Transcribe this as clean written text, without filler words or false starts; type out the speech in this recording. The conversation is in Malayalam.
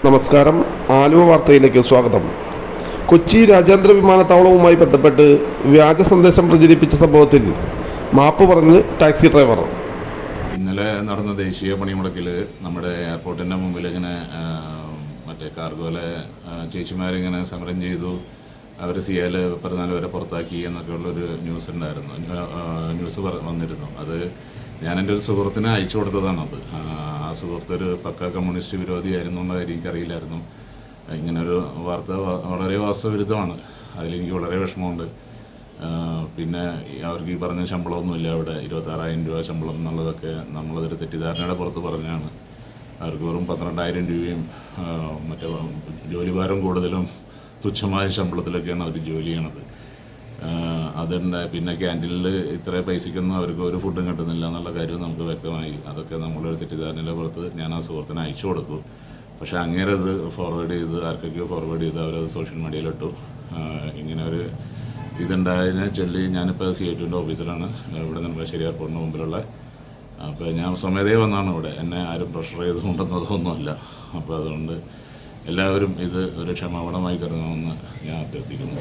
നമസ്കാരം. ആലുവ വാർത്തയിലേക്ക് സ്വാഗതം. കൊച്ചി രാജ്യാന്തര വിമാനത്താവളവുമായി ബന്ധപ്പെട്ട് വ്യാജ സന്ദേശം പ്രചരിപ്പിച്ച സംഭവത്തിൽ മാപ്പ് പറഞ്ഞ് ടാക്സി ഡ്രൈവർ. ഇന്നലെ നടന്ന ദേശീയ പണിമുടക്കിൽ നമ്മുടെ എയർപോർട്ടിൻ്റെ മുമ്പിൽ ഇങ്ങനെ മറ്റേ കാർഗോയിലെ ചേച്ചിമാരിങ്ങനെ സമരം ചെയ്തു. അവർ സിയാൽ 14 വരെ പുറത്താക്കി എന്നൊക്കെയുള്ളൊരു ന്യൂസ് ഉണ്ടായിരുന്നു, ന്യൂസ് വന്നിരുന്നു. അത് ഞാൻ എൻ്റെ ഒരു സുഹൃത്തിന് അയച്ചു കൊടുത്തതാണത്. ആ സുഹൃത്ത് ഒരു പക്ക കമ്മ്യൂണിസ്റ്റ് വിരോധിയായിരുന്നു എന്ന കാര്യം എനിക്കറിയില്ലായിരുന്നു. ഇങ്ങനൊരു വാർത്ത വളരെ വാസ്തവവിരുദ്ധമാണ്. അതിലെനിക്ക് വളരെ വിഷമമുണ്ട്. പിന്നെ അവർക്ക് ഈ പറഞ്ഞ ശമ്പളമൊന്നുമില്ല. അവിടെ 26,000 രൂപ ശമ്പളം എന്നുള്ളതൊക്കെ നമ്മളതൊരു തെറ്റിദ്ധാരണയുടെ പുറത്ത് പറഞ്ഞാണ്. അവർക്ക് വെറും 12,000 രൂപയും മറ്റേ ജോലിഭാരം കൂടുതലും തുച്ഛമായ ശമ്പളത്തിലൊക്കെയാണ് അവർ ജോലി ചെയ്യണത്. അതുണ്ട്. പിന്നെ ക്യാൻറ്റീനിൽ ഇത്ര പൈസയ്ക്കൊന്നും അവർക്ക് ഒരു ഫുഡും കിട്ടുന്നില്ല എന്നുള്ള കാര്യം നമുക്ക് വ്യക്തമായി. അതൊക്കെ നമ്മളൊരു തെറ്റിദ്ധാരണയുടെ പുറത്ത് ഞാൻ ആ സുഹൃത്തിനെ അയച്ചു കൊടുത്തു. പക്ഷേ അങ്ങേരത് ഫോർവേഡ് ചെയ്ത് ആർക്കൊക്കെയോ ഫോർവേഡ് ചെയ്ത് അവരത് സോഷ്യൽ മീഡിയയിലിട്ടു. ഇങ്ങനെ ഒരു ഇതുണ്ടായതിനെ ചൊല്ലി ഞാനിപ്പോൾ CITUവിൻ്റെ ഓഫീസിലാണ്, ഇവിടെ നെടുമ്പാശ്ശേരി എയർപോർട്ടിന് മുമ്പിലുള്ള. അപ്പോൾ ഞാൻ സ്വമേധയെ വന്നാണ് ഇവിടെ, എന്നെ ആരും പ്രഷർ ചെയ്ത് കൊണ്ടുവന്നതൊന്നുമല്ല. അപ്പോൾ അതുകൊണ്ട് എല്ലാവരും ഇത് ഒരു ക്ഷമാപണമായി കരുതണമെന്ന് ഞാൻ അഭ്യർത്ഥിക്കുന്നു.